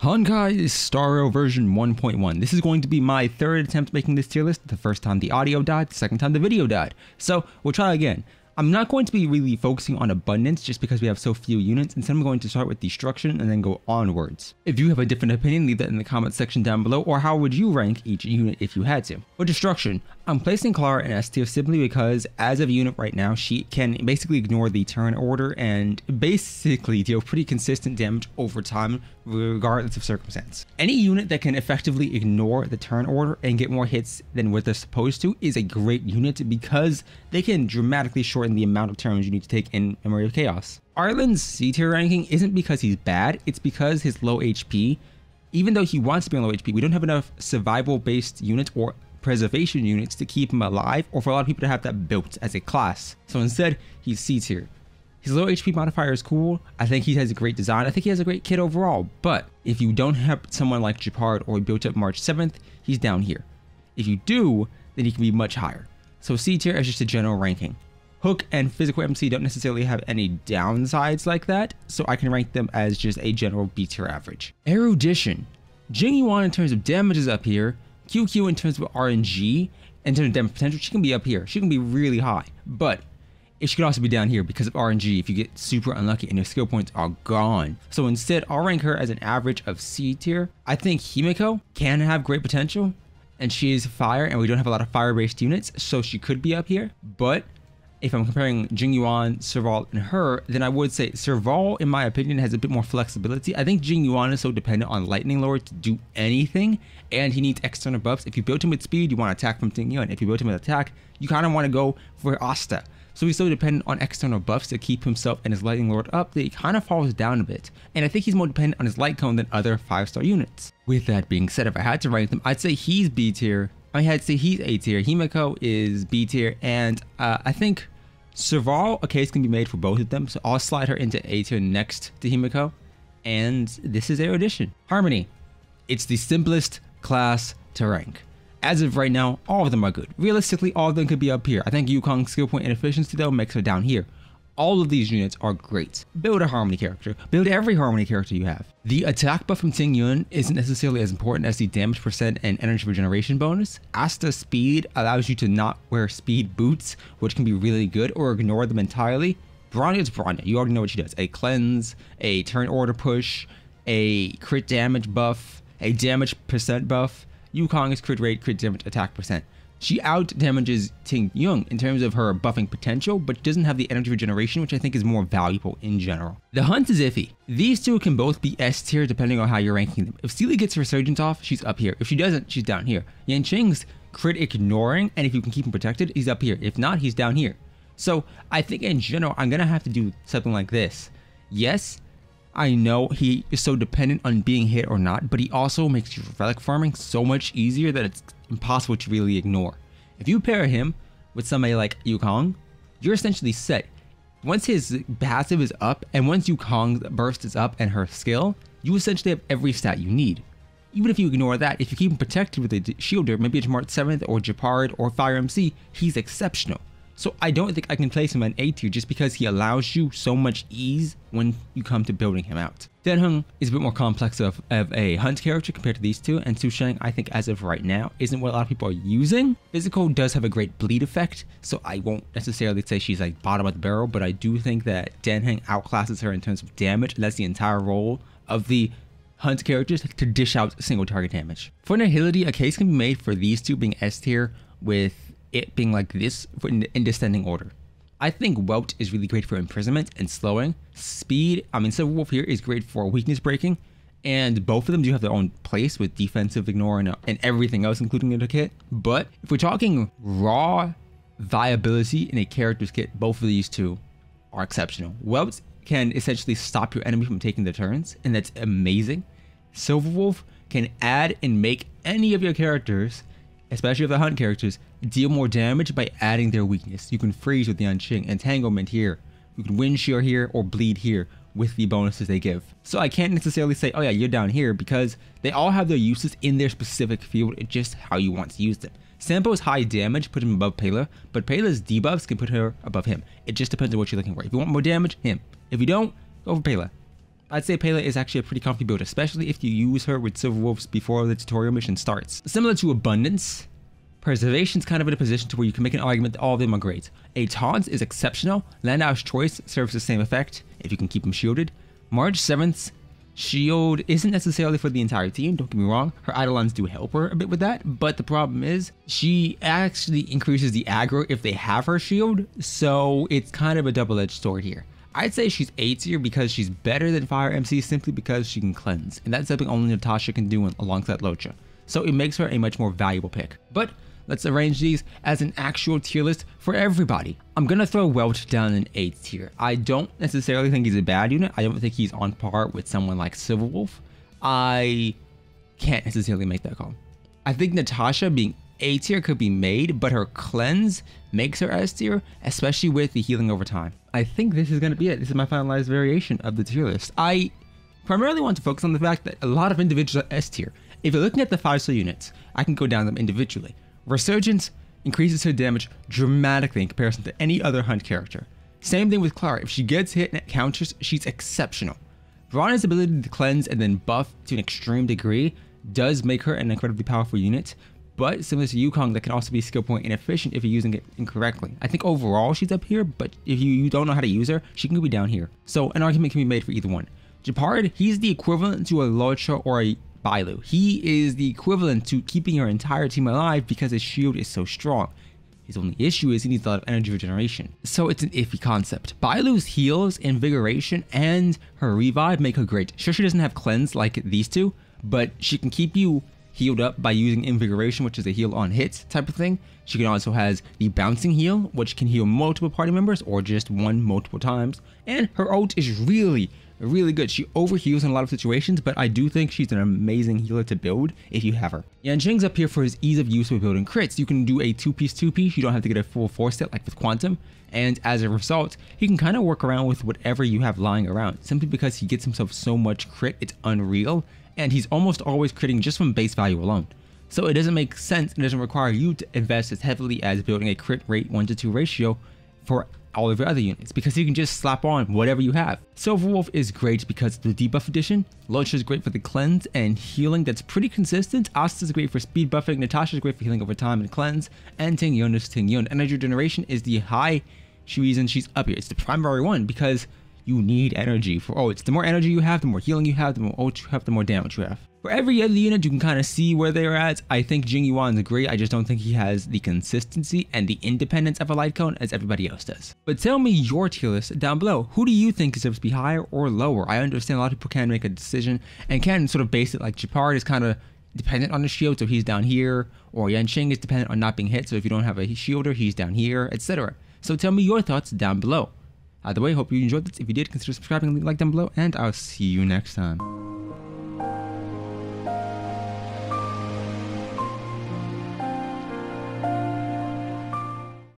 Honkai is Stario version 1.1. This is going to be my third attempt making this tier list. The first time the audio died, the second time the video died. So we'll try again. I'm not going to be really focusing on abundance just because we have so few units. Instead, I'm going to start with destruction and then go onwards. If you have a different opinion, leave that in the comment section down below, or how would you rank each unit if you had to. For destruction, I'm placing Clara in S tier simply because as of a unit right now, she can basically ignore the turn order and basically deal pretty consistent damage over time regardless of circumstance. Any unit that can effectively ignore the turn order and get more hits than what they're supposed to is a great unit because they can dramatically shorten the amount of turns you need to take in Memory of Chaos. Arlen's C tier ranking isn't because he's bad, it's because his low HP. Even though he wants to be on low HP, we don't have enough survival based units or preservation units to keep him alive, or for a lot of people to have that built as a class. So instead, he's C tier. His low HP modifier is cool. I think he has a great design. I think he has a great kit overall. But if you don't have someone like Japard or built up March 7th, he's down here. If you do, then he can be much higher. So C tier is just a general ranking. Hook and physical MC don't necessarily have any downsides like that, so I can rank them as just a general B tier average. Erudition. Jing Yuan in terms of damage is up here. QQ in terms of RNG, in terms of damage potential, she can be up here. She can be really high, but she could also be down here because of RNG if you get super unlucky and your skill points are gone. So instead, I'll rank her as an average of C tier. I think Himiko can have great potential, and she is fire, and we don't have a lot of fire-based units, so she could be up here. But if I'm comparing Jing Yuan, Serval, and her, then I would say Serval, in my opinion, has a bit more flexibility. I think Jing Yuan is so dependent on Lightning Lord to do anything, and he needs external buffs. If you build him with speed, you want to attack from Jing Yuan. If you build him with attack, you kind of want to go for Asta. So he's so dependent on external buffs to keep himself and his Lightning Lord up that he kind of falls down a bit. And I think he's more dependent on his Light Cone than other 5-star units. With that being said, if I had to rank them, I'd say he's B tier. I'd say he's A tier. Himiko is B tier, and I think Serval, a case can be made for both of them, so I'll slide her into A tier next to Himiko, and this is Erudition. Harmony. It's the simplest class to rank. As of right now, all of them are good. Realistically, all of them could be up here. I think Yukong's skill point and efficiency though makes her down here. All of these units are great. Build a Harmony character. Build every Harmony character you have. The attack buff from Ting Yun isn't necessarily as important as the damage percent and energy regeneration bonus. Asta speed allows you to not wear speed boots, which can be really good, or ignore them entirely. Bronya is Bronya. You already know what she does. A cleanse, a turn order push, a crit damage buff, a damage percent buff. Yukong is crit rate, crit damage, attack percent. She out damages Ting Yun in terms of her buffing potential, but doesn't have the energy regeneration, which I think is more valuable in general. The Hunt is iffy. These two can both be S tier depending on how you're ranking them. If Seely gets Resurgence off, she's up here. If she doesn't, she's down here. Yanqing's crit ignoring, and if you can keep him protected, he's up here. If not, he's down here. So I think in general, I'm gonna have to do something like this. Yes, I know he is so dependent on being hit or not, but he also makes relic farming so much easier that it's impossible to really ignore. If you pair him with somebody like Yukong, you're essentially set. Once his passive is up, and once Yukong's burst is up and her skill, you essentially have every stat you need. Even if you ignore that, if you keep him protected with a shielder, maybe it's March 7th or Japard or Fire MC, he's exceptional. So I don't think I can place him at A tier just because he allows you so much ease when you come to building him out. Denheng is a bit more complex of a Hunt character compared to these two, and Su Sheng, I think as of right now, isn't what a lot of people are using. Physical does have a great bleed effect, so I won't necessarily say she's like bottom of the barrel, but I do think that Denheng outclasses her in terms of damage, and that's the entire role of the Hunt characters, to dish out single target damage. For Noility, a case can be made for these two being S tier with it being like this in descending order. I think Welt is really great for imprisonment and slowing. Speed, Silver Wolf here is great for weakness breaking, and both of them do have their own place with defensive ignore and everything else, including in the kit. But if we're talking raw viability in a character's kit, both of these two are exceptional. Welt can essentially stop your enemy from taking their turns, and that's amazing. Silver Wolf can add and make any of your characters, especially if the Hunt characters, deal more damage by adding their weakness. You can freeze with the Yanqing, entanglement here, you can wind shear here, or bleed here with the bonuses they give. So I can't necessarily say, oh yeah, you're down here, because they all have their uses in their specific field. It's just how you want to use them. Sampo's high damage put him above Pela, but Pela's debuffs can put her above him. It just depends on what you're looking for. If you want more damage, him. If you don't, go for Pela. I'd say Pele is actually a pretty comfy build, especially if you use her with Silver Wolves before the tutorial mission starts. Similar to Abundance, Preservation's kind of in a position to where you can make an argument that all of them are great. A Taunt is exceptional, Landau's Choice serves the same effect if you can keep him shielded. March 7th's shield isn't necessarily for the entire team, don't get me wrong, her Eidolons do help her a bit with that, but the problem is she actually increases the aggro if they have her shield, so it's kind of a double-edged sword here. I'd say she's A tier because she's better than Fire MC simply because she can cleanse, and that's something only Natasha can do alongside Locha, so it makes her a much more valuable pick. But let's arrange these as an actual tier list for everybody. I'm gonna throw Welch down in A tier. I don't necessarily think he's a bad unit. I don't think he's on par with someone like Silverwolf. I can't necessarily make that call. I think Natasha being A tier could be made, but her cleanse makes her S tier, especially with the healing over time. I think this is gonna be it. This is my finalized variation of the tier list. I primarily want to focus on the fact that a lot of individuals are S tier. If you're looking at the 5-star units, I can go down them individually. Resurgence increases her damage dramatically in comparison to any other Hunt character. Same thing with Clara. If she gets hit and it counters, she's exceptional. Brana's ability to cleanse and then buff to an extreme degree does make her an incredibly powerful unit, but similar to Yukong, that can also be skill point inefficient if you're using it incorrectly. I think overall she's up here, but if you don't know how to use her, she can be down here. So an argument can be made for either one. Gepard, he's the equivalent to a Locha or a Bailu. He is the equivalent to keeping your entire team alive because his shield is so strong. His only issue is he needs a lot of energy regeneration, so it's an iffy concept. Bailu's heals, invigoration, and her revive make her great. Sure, she doesn't have cleanse like these two, but she can keep you healed up by using invigoration, which is a heal on hit type of thing. She can also has the bouncing heal, which can heal multiple party members or just one multiple times. And her ult is really good. She overheals in a lot of situations, but I do think she's an amazing healer to build if you have her. Yanqing's up here for his ease of use with building crits. You can do a 2-piece. You don't have to get a full 4-step like with Quantum, and as a result, he can kind of work around with whatever you have lying around, simply because he gets himself so much crit, it's unreal, and he's almost always critting just from base value alone. So it doesn't make sense and doesn't require you to invest as heavily as building a crit rate 1-to-2 ratio for all of your other units, because you can just slap on whatever you have. Silverwolf is great because of the debuff addition, Locha is great for the cleanse and healing that's pretty consistent, Asta is great for speed buffing, Natasha is great for healing over time and cleanse, and Ting Yun is Ting Yun. Energy generation is the high reason she's up here. It's the primary one because you need energy for ults. The more energy you have, the more healing you have, the more ults you have, the more damage you have. For every other unit, you can kind of see where they're at. I think Jing Yuan's great. I just don't think he has the consistency and the independence of a light cone as everybody else does. But tell me your tier list down below. Who do you think deserves to be higher or lower? I understand a lot of people can make a decision and can sort of base it like Gepard is kind of dependent on the shield, so he's down here, or Yanqing is dependent on not being hit, so if you don't have a shielder, he's down here, etc. So tell me your thoughts down below. Either way, hope you enjoyed this. If you did, consider subscribing, leave a like down below, and I'll see you next time.